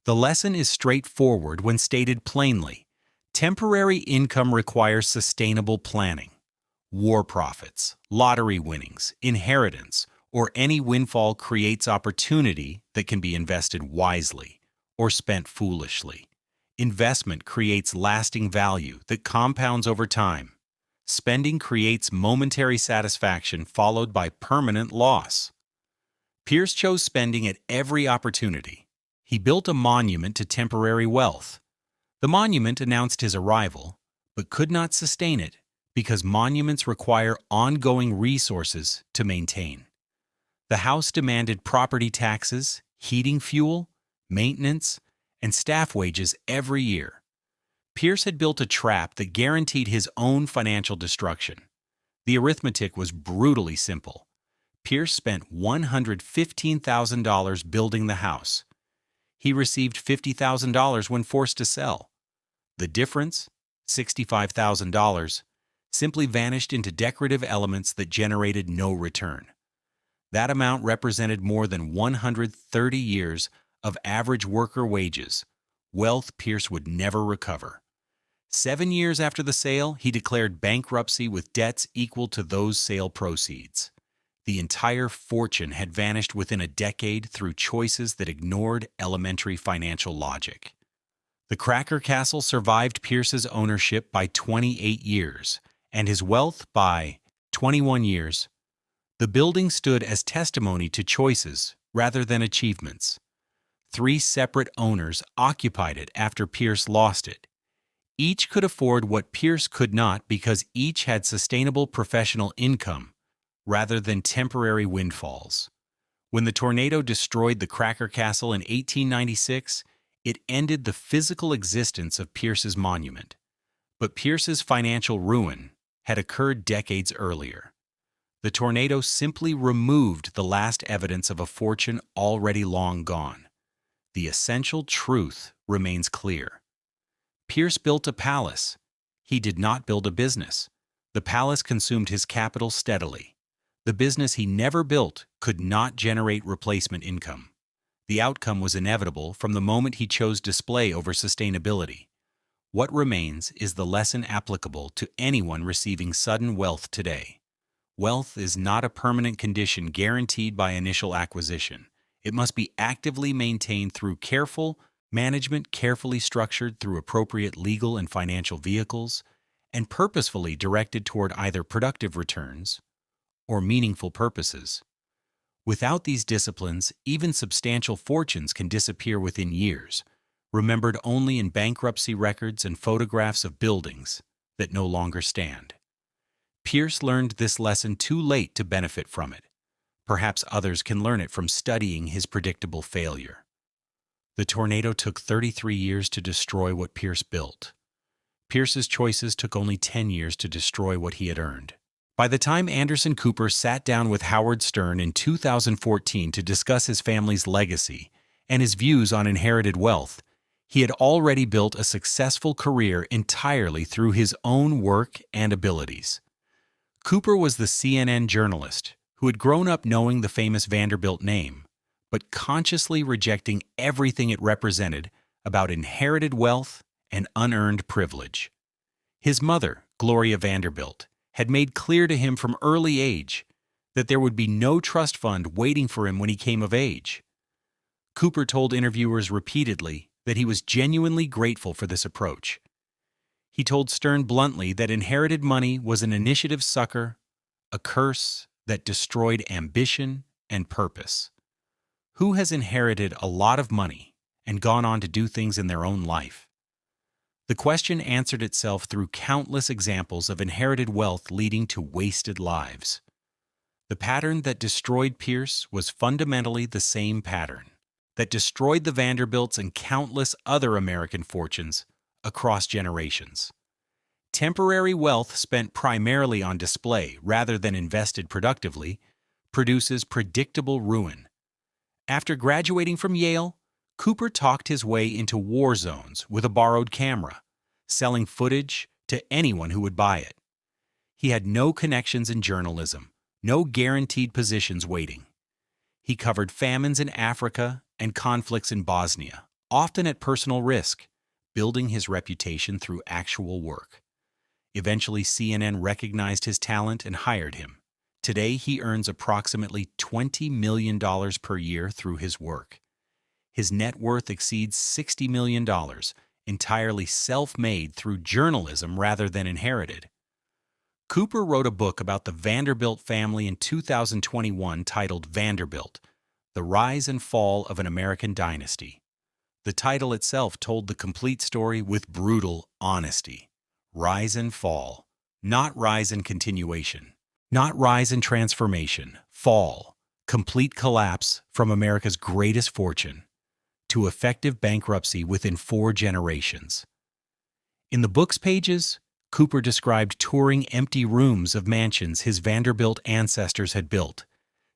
The lesson is straightforward when stated plainly. Temporary income requires sustainable planning. War profits, lottery winnings, inheritance, or any windfall creates opportunity that can be invested wisely or spent foolishly. Investment creates lasting value that compounds over time. Spending creates momentary satisfaction followed by permanent loss. Pierce chose spending at every opportunity. He built a monument to temporary wealth. The monument announced his arrival, but could not sustain it because monuments require ongoing resources to maintain. The house demanded property taxes, heating fuel, maintenance, and staff wages every year. Pierce had built a trap that guaranteed his own financial destruction. The arithmetic was brutally simple. Pierce spent $115,000 building the house. He received $50,000 when forced to sell. The difference, $65,000, simply vanished into decorative elements that generated no return. That amount represented more than 130 years of average worker wages, wealth Pierce would never recover. 7 years after the sale, he declared bankruptcy with debts equal to those sale proceeds. The entire fortune had vanished within a decade through choices that ignored elementary financial logic. The Cracker Castle survived Pierce's ownership by 28 years, and his wealth by 21 years. The building stood as testimony to choices rather than achievements. 3 separate owners occupied it after Pierce lost it. Each could afford what Pierce could not because each had sustainable professional income rather than temporary windfalls. When the tornado destroyed the Cracker Castle in 1896, it ended the physical existence of Pierce's monument. But Pierce's financial ruin had occurred decades earlier. The tornado simply removed the last evidence of a fortune already long gone. The essential truth remains clear. Pierce built a palace. He did not build a business. The palace consumed his capital steadily. The business he never built could not generate replacement income. The outcome was inevitable from the moment he chose display over sustainability. What remains is the lesson applicable to anyone receiving sudden wealth today. Wealth is not a permanent condition guaranteed by initial acquisition. It must be actively maintained through careful management, carefully structured through appropriate legal and financial vehicles, and purposefully directed toward either productive returns or meaningful purposes. Without these disciplines, even substantial fortunes can disappear within years, remembered only in bankruptcy records and photographs of buildings that no longer stand. Pierce learned this lesson too late to benefit from it. Perhaps others can learn it from studying his predictable failure. The tornado took 33 years to destroy what Pierce built. Pierce's choices took only 10 years to destroy what he had earned. By the time Anderson Cooper sat down with Howard Stern in 2014 to discuss his family's legacy and his views on inherited wealth, he had already built a successful career entirely through his own work and abilities. Cooper was the CNN journalist who had grown up knowing the famous Vanderbilt name, but consciously rejecting everything it represented about inherited wealth and unearned privilege. His mother, Gloria Vanderbilt, had made clear to him from early age that there would be no trust fund waiting for him when he came of age. Cooper told interviewers repeatedly that he was genuinely grateful for this approach. He told Stern bluntly that inherited money was an initiative sucker, a curse that destroyed ambition and purpose. Who has inherited a lot of money and gone on to do things in their own life? The question answered itself through countless examples of inherited wealth leading to wasted lives. The pattern that destroyed Pierce was fundamentally the same pattern that destroyed the Vanderbilts and countless other American fortunes across generations. Temporary wealth spent primarily on display rather than invested productively produces predictable ruin. After graduating from Yale, Cooper talked his way into war zones with a borrowed camera, selling footage to anyone who would buy it. He had no connections in journalism, no guaranteed positions waiting. He covered famines in Africa and conflicts in Bosnia, often at personal risk, building his reputation through actual work. Eventually, CNN recognized his talent and hired him. Today, he earns approximately $20 million per year through his work. His net worth exceeds $60 million, entirely self-made through journalism rather than inherited. Cooper wrote a book about the Vanderbilt family in 2021 titled Vanderbilt: The Rise and Fall of an American Dynasty. The title itself told the complete story with brutal honesty. Rise and fall, not rise and continuation, not rise and transformation, fall, complete collapse from America's greatest fortune to effective bankruptcy within 4 generations. In the book's pages, Cooper described touring empty rooms of mansions his Vanderbilt ancestors had built,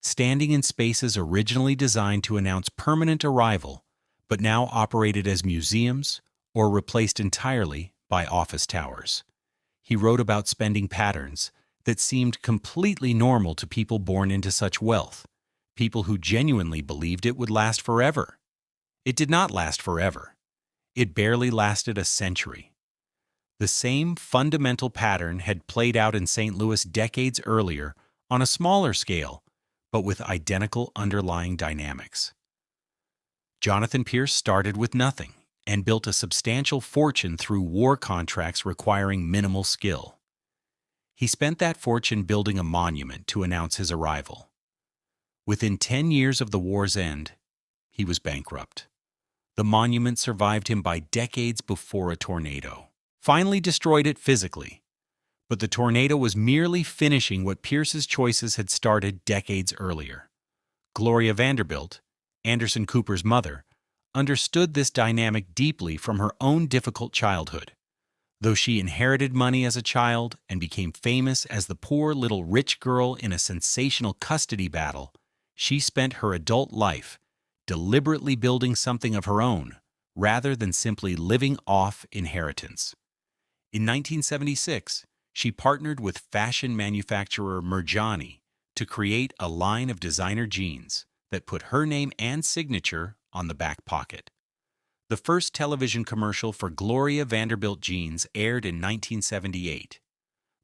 standing in spaces originally designed to announce permanent arrival, but now operated as museums or replaced entirely by office towers. He wrote about spending patterns that seemed completely normal to people born into such wealth, people who genuinely believed it would last forever. It did not last forever. It barely lasted a century. The same fundamental pattern had played out in St. Louis decades earlier on a smaller scale, but with identical underlying dynamics. Jonathan Pierce started with nothing and built a substantial fortune through war contracts requiring minimal skill. He spent that fortune building a monument to announce his arrival. Within 10 years of the war's end, he was bankrupt. The monument survived him by decades before a tornado finally destroyed it physically. But the tornado was merely finishing what Pierce's choices had started decades earlier. Gloria Vanderbilt, Anderson Cooper's mother, understood this dynamic deeply from her own difficult childhood. Though she inherited money as a child and became famous as the poor little rich girl in a sensational custody battle, she spent her adult life deliberately building something of her own rather than simply living off inheritance. In 1976, she partnered with fashion manufacturer Murjani to create a line of designer jeans that put her name and signature on the back pocket. The first television commercial for Gloria Vanderbilt jeans aired in 1978.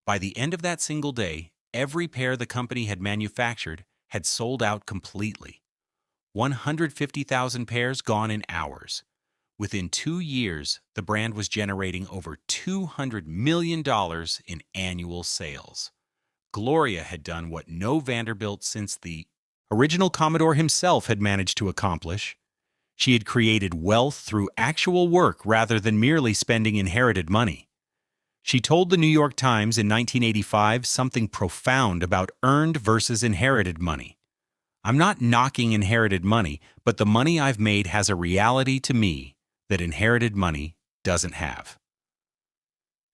By the end of that single day, every pair the company had manufactured had sold out completely. 150,000 pairs gone in hours. Within 2 years, the brand was generating over $200 million in annual sales. Gloria had done what no Vanderbilt since the original Commodore himself had managed to accomplish. She had created wealth through actual work rather than merely spending inherited money. She told the New York Times in 1985 something profound about earned versus inherited money. "I'm not knocking inherited money, but the money I've made has a reality to me that inherited money doesn't have."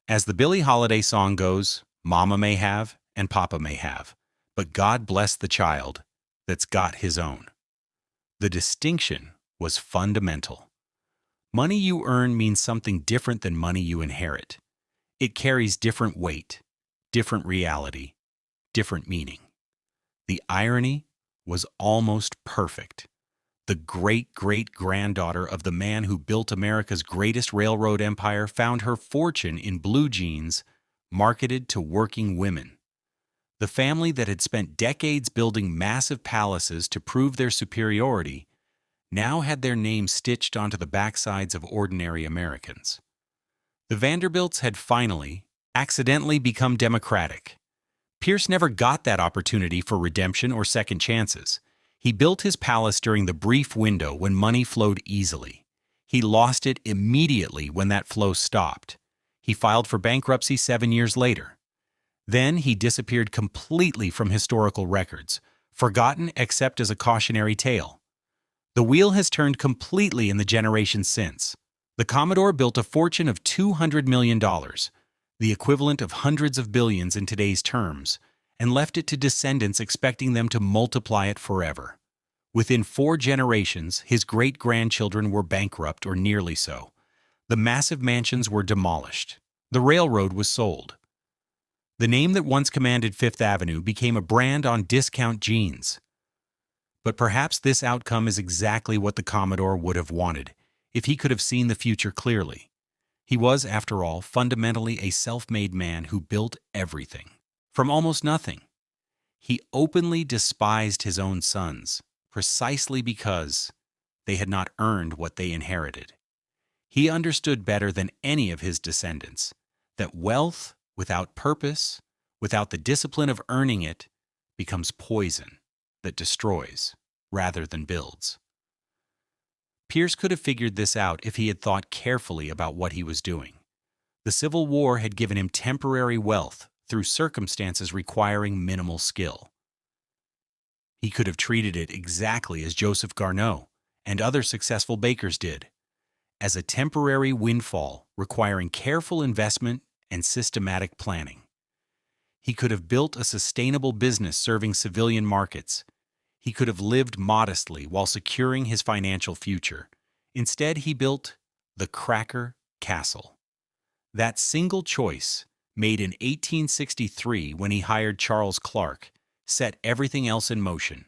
As the Billie Holiday song goes, Mama may have and Papa may have, but God bless the child that's got his own. The distinction was fundamental. Money you earn means something different than money you inherit. It carries different weight, different reality, different meaning. The irony was almost perfect. The great-great-granddaughter of the man who built America's greatest railroad empire found her fortune in blue jeans marketed to working women. The family that had spent decades building massive palaces to prove their superiority now had their names stitched onto the backsides of ordinary Americans. The Vanderbilts had finally, accidentally become democratic. Pierce never got that opportunity for redemption or second chances. He built his palace during the brief window when money flowed easily. He lost it immediately when that flow stopped. He filed for bankruptcy 7 years later. Then he disappeared completely from historical records, forgotten except as a cautionary tale. The wheel has turned completely in the generations since. The Commodore built a fortune of $200 million, the equivalent of hundreds of billions in today's terms, and left it to descendants expecting them to multiply it forever. Within 4 generations, his great-grandchildren were bankrupt or nearly so. The massive mansions were demolished. The railroad was sold. The name that once commanded Fifth Avenue became a brand on discount jeans. But perhaps this outcome is exactly what the Commodore would have wanted, if he could have seen the future clearly. He was, after all, fundamentally a self-made man who built everything, from almost nothing. He openly despised his own sons, precisely because they had not earned what they inherited. He understood better than any of his descendants that wealth without purpose, without the discipline of earning it, becomes poison that destroys rather than builds. Pierce could have figured this out if he had thought carefully about what he was doing. The Civil War had given him temporary wealth through circumstances requiring minimal skill. He could have treated it exactly as Joseph Garneau and other successful bakers did, as a temporary windfall requiring careful investment and systematic planning. He could have built a sustainable business serving civilian markets. He could have lived modestly while securing his financial future. Instead, he built the Cracker Castle. That single choice, made in 1863 when he hired Charles Clark, set everything else in motion.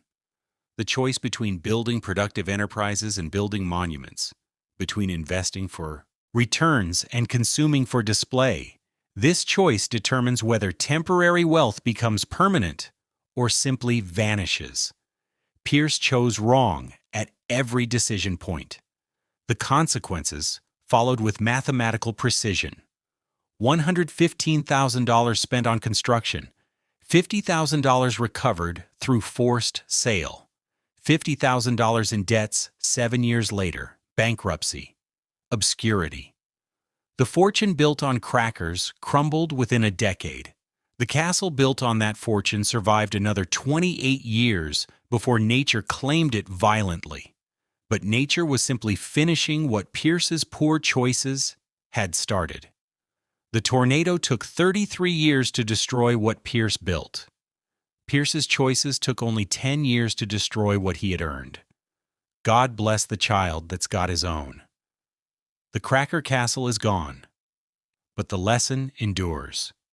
The choice between building productive enterprises and building monuments, between investing for returns and consuming for display. This choice determines whether temporary wealth becomes permanent or simply vanishes. Pierce chose wrong at every decision point. The consequences followed with mathematical precision. $115,000 spent on construction, $50,000 recovered through forced sale, $50,000 in debts 7 years later, bankruptcy, obscurity. The fortune built on crackers crumbled within a decade. The castle built on that fortune survived another 28 years before nature claimed it violently. But nature was simply finishing what Pierce's poor choices had started. The tornado took 33 years to destroy what Pierce built. Pierce's choices took only 10 years to destroy what he had earned. God bless the child that's got his own. The Cracker Castle is gone, but the lesson endures.